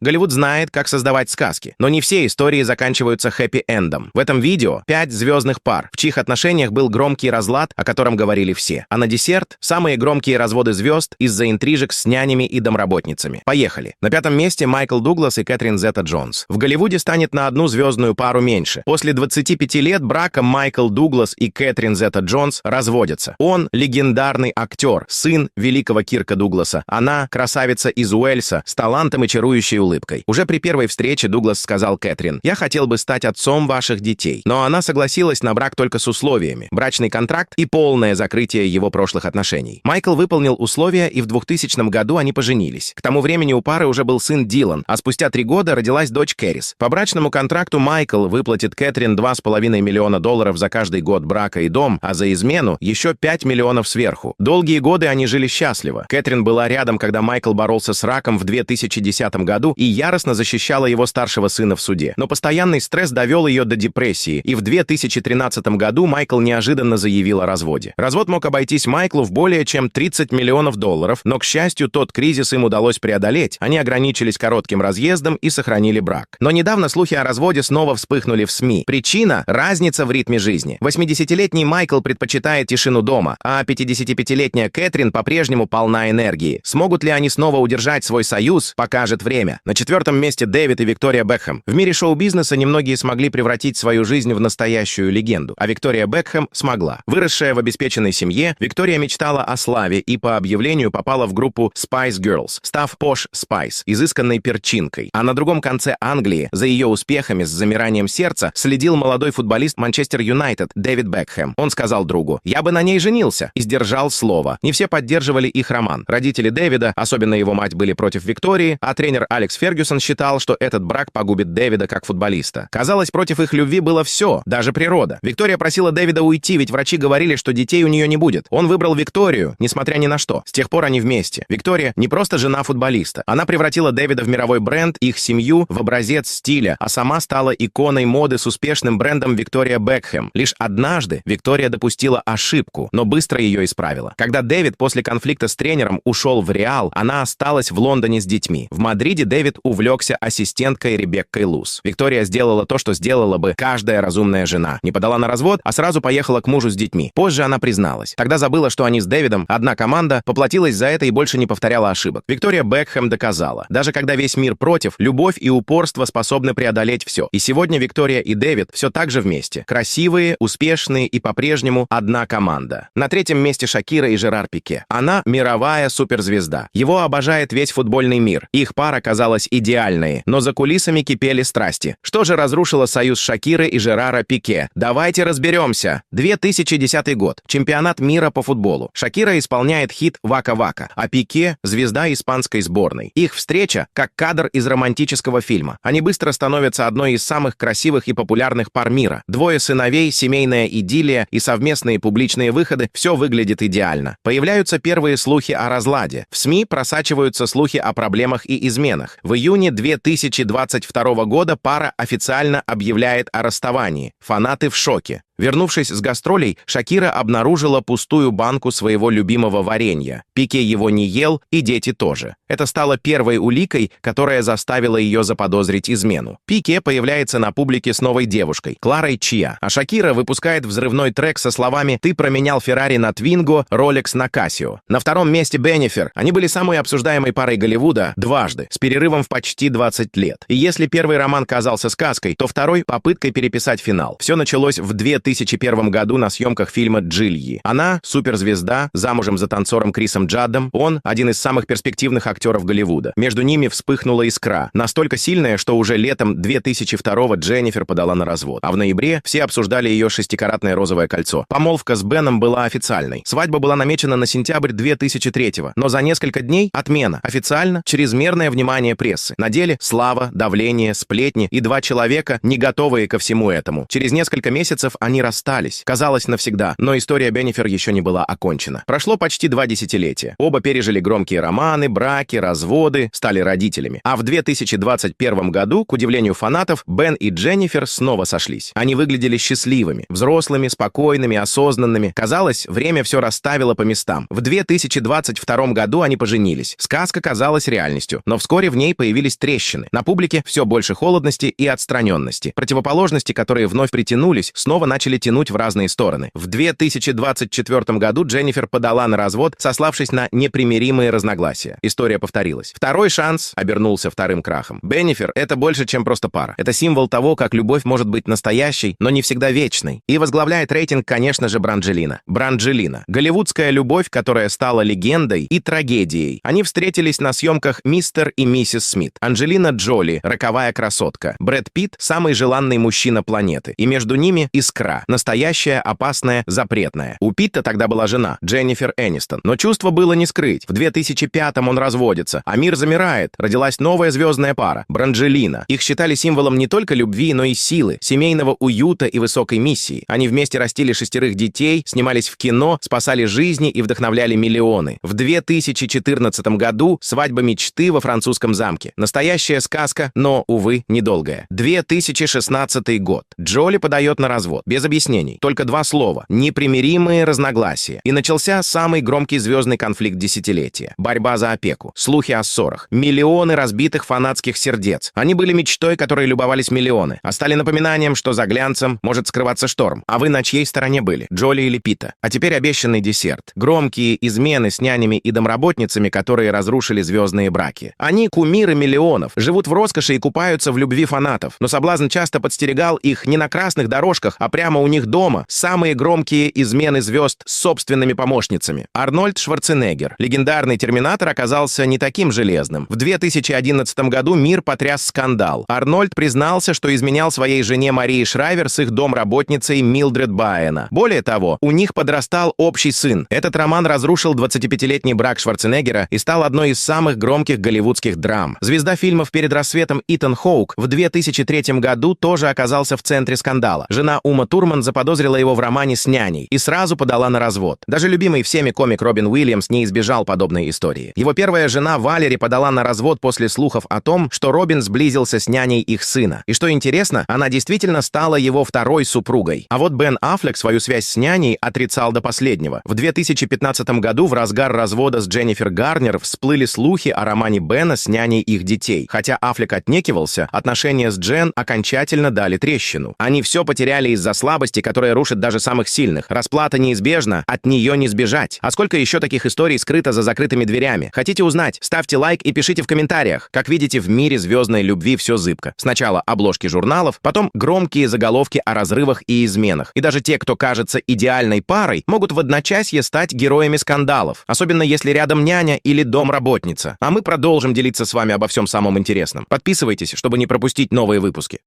Голливуд знает, как создавать сказки, но не все истории заканчиваются хэппи-эндом. В этом видео 5 звездных пар, в чьих отношениях был громкий разлад, о котором говорили все. А на десерт – самые громкие разводы звезд из-за интрижек с нянями и домработницами. Поехали. На 5-м месте Майкл Дуглас и Кэтрин Зета-Джонс. В Голливуде станет на одну звездную пару меньше. После 25 лет брака Майкл Дуглас и Кэтрин Зета-Джонс разводятся. Он – легендарный актер, сын великого Кирка Дугласа. Она – красавица из Уэльса с талантом и чарующей улыбкой. Уже при первой встрече Дуглас сказал Кэтрин: «Я хотел бы стать отцом ваших детей». Но она согласилась на брак только с условиями – брачный контракт и полное закрытие его прошлых отношений. Майкл выполнил условия, и в 2000 году они поженились. К тому времени у пары уже был сын Дилан, а спустя 3 года родилась дочь Кэрис. По брачному контракту Майкл выплатит Кэтрин $2,5 миллиона за каждый год брака и дом, а за измену еще 5 миллионов сверху. Долгие годы они жили счастливо. Кэтрин была рядом, когда Майкл боролся с раком в 2010 году и яростно защищала его старшего сына в суде. Но постоянный стресс довел ее до депрессии, и в 2013 году Майкл неожиданно заявил о разводе. Развод мог обойтись Майклу в более чем $30 миллионов, но, к счастью, тот кризис им удалось преодолеть. Они ограничились коротким разъездом и сохранили брак. Но недавно слухи о разводе снова вспыхнули в СМИ. Причина – разница в ритме жизни. 80-летний Майкл предпочитает тишину дома, а 55-летняя Кэтрин по-прежнему полна энергии. Смогут ли они снова удержать свой союз, покажет время. На 4-м месте Дэвид и Виктория Бекхэм. В мире шоу-бизнеса немногие смогли превратить свою жизнь в настоящую легенду, а Виктория Бекхэм смогла. Выросшая в обеспеченной семье, Виктория мечтала о славе и по объявлению попала в группу Spice Girls, став Posh Spice, изысканной перчинкой. А на другом конце Англии за ее успехами с замиранием сердца следил молодой футболист Манчестер Юнайтед Дэвид Бекхэм. Он сказал другу: «Я бы на ней женился», и сдержал слово. Не все поддерживали их роман. Родители Дэвида, особенно его мать, были против Виктории, а тренер Алекс Фергюсон считал, что этот брак погубит Дэвида как футболиста. Казалось, против их любви было все, даже природа. Виктория просила Дэвида уйти, ведь врачи говорили, что детей у нее не будет. Он выбрал Викторию, несмотря ни на что. С тех пор они вместе. Виктория не просто жена футболиста. Она превратила Дэвида в мировой бренд, их семью в образец стиля, а сама стала иконой моды с успешным брендом Виктория Бекхэм. Лишь однажды Виктория допустила ошибку, но быстро ее исправила. Когда Дэвид после конфликта с тренером ушел в Реал, она осталась в Лондоне с детьми. В Мадриде Дэвид увлекся ассистенткой Ребеккой Луз. Виктория сделала то, что сделала бы каждая разумная жена. Не подала на развод, а сразу поехала к мужу с детьми. Позже она призналась. Тогда забыла, что они с Дэвидом одна команда, поплатилась за это и больше не повторяла ошибок. Виктория Бекхэм доказала: даже когда весь мир против, любовь и упорство способны преодолеть все. И сегодня Виктория и Дэвид все так же вместе. Красивые, успешные и по-прежнему одна команда. На 3-м месте Шакира и Жерар Пике. Она мировая суперзвезда. Его обожает весь футбольный мир. Их пара казалась идеальной, но за кулисами кипели страсти. Что же разрушило союз Шакиры и Жерара Пике? Давайте разберемся. 2010 год. Чемпионат мира по футболу. Шакира исполняет хит «Вака-Вака», а Пике – звезда испанской сборной. Их встреча как кадр из романтического фильма. Они быстро становятся одной из самых красивых и популярных пар мира. Двое сыновей, семейная идиллия и совместные публичные выходы – все выглядит идеально. Появляются первые слухи о разладе. В СМИ просачиваются слухи о проблемах и изменах. В июне 2022 года пара официально объявляет о расставании. Фанаты в шоке. Вернувшись с гастролей, Шакира обнаружила пустую банку своего любимого варенья. Пике его не ел, и дети тоже. Это стало первой уликой, которая заставила ее заподозрить измену. Пике появляется на публике с новой девушкой, Кларой Чиа, а Шакира выпускает взрывной трек со словами «Ты променял Феррари на Твинго, Ролекс на Кассио». На 2-м месте Беннифер. Они были самой обсуждаемой парой Голливуда дважды, с перерывом в почти 20 лет. И если первый роман казался сказкой, то второй — попыткой переписать финал. Все началось в 2001 году на съемках фильма «Джильи». Она — суперзвезда, замужем за танцором Крисом Джаддом. Он — один из самых перспективных актеров Голливуда. Между ними вспыхнула искра, настолько сильная, что уже летом 2002-го Дженнифер подала на развод. А в ноябре все обсуждали ее 6-каратное розовое кольцо. Помолвка с Беном была официальной. Свадьба была намечена на сентябрь 2003-го, но за несколько дней отмена. Официально чрезмерное внимание прессы. На деле слава, давление, сплетни и 2 человека, не готовые ко всему этому. Через несколько месяцев они они расстались. Казалось, навсегда. Но история Беннифер еще не была окончена. Прошло почти 2 десятилетия. Оба пережили громкие романы, браки, разводы, стали родителями. А в 2021 году, к удивлению фанатов, Бен и Дженнифер снова сошлись. Они выглядели счастливыми, взрослыми, спокойными, осознанными. Казалось, время все расставило по местам. В 2022 году они поженились. Сказка казалась реальностью, но вскоре в ней появились трещины. На публике все больше холодности и отстраненности. Противоположности, которые вновь притянулись, снова начали тянуть в разные стороны. В 2024 году Дженнифер подала на развод, сославшись на непримиримые разногласия. История повторилась. Второй шанс обернулся вторым крахом. Беннифер — это больше, чем просто пара. Это символ того, как любовь может быть настоящей, но не всегда вечной. И возглавляет рейтинг, конечно же, Бранджелина. Бранджелина — голливудская любовь, которая стала легендой и трагедией. Они встретились на съемках «Мистер и миссис Смит». Анджелина Джоли — роковая красотка. Брэд Питт — самый желанный мужчина планеты. И между ними искра. Настоящая, опасная, запретная. У Питта тогда была жена, Дженнифер Энистон. Но чувство было не скрыть. В 2005-м он разводится, а мир замирает. Родилась новая звездная пара — Бранджелина. Их считали символом не только любви, но и силы, семейного уюта и высокой миссии. Они вместе растили 6 детей, снимались в кино, спасали жизни и вдохновляли миллионы. В 2014 году свадьба мечты во французском замке. Настоящая сказка, но, увы, недолгая. 2016 год. Джоли подает на развод. Без объяснений. Только 2 слова. Непримиримые разногласия. И начался самый громкий звездный конфликт десятилетия. Борьба за опеку. Слухи о ссорах. Миллионы разбитых фанатских сердец. Они были мечтой, которой любовались миллионы. А стали напоминанием, что за глянцем может скрываться шторм. А вы на чьей стороне были? Джоли или Питта? А теперь обещанный десерт. Громкие измены с нянями и домработницами, которые разрушили звездные браки. Они кумиры миллионов, живут в роскоши и купаются в любви фанатов. Но соблазн часто подстерегал их не на красных дорожках, а прямо у них дома. Самые громкие измены звезд с собственными помощницами. Арнольд Шварценеггер. Легендарный терминатор оказался не таким железным. В 2011 году мир потряс скандал. Арнольд признался, что изменял своей жене Марии Шрайвер с их домработницей Милдред Байена. Более того, у них подрастал общий сын. Этот роман разрушил 25-летний брак Шварценеггера и стал одной из самых громких голливудских драм. Звезда фильмов «Перед рассветом» Итан Хоук в 2003 году тоже оказался в центре скандала. Жена Ума Турман заподозрила его в романе с няней и сразу подала на развод. Даже любимый всеми комик Робин Уильямс не избежал подобной истории. Его первая жена Валери подала на развод после слухов о том, что Робин сблизился с няней их сына. И что интересно, она действительно стала его второй супругой. А вот Бен Аффлек свою связь с няней отрицал до последнего. В 2015 году в разгар развода с Дженнифер Гарнер всплыли слухи о романе Бена с няней их детей. Хотя Аффлек отнекивался, отношения с Джен окончательно дали трещину. Они все потеряли из-за слабости, которая рушит даже самых сильных. Расплата неизбежна, от нее не сбежать. А сколько еще таких историй скрыто за закрытыми дверями? Хотите узнать? Ставьте лайк и пишите в комментариях. Как видите, в мире звездной любви все зыбко. Сначала обложки журналов, потом громкие заголовки о разрывах и изменах. И даже те, кто кажется идеальной парой, могут в одночасье стать героями скандалов. Особенно если рядом няня или домработница. А мы продолжим делиться с вами обо всем самом интересном. Подписывайтесь, чтобы не пропустить новые выпуски.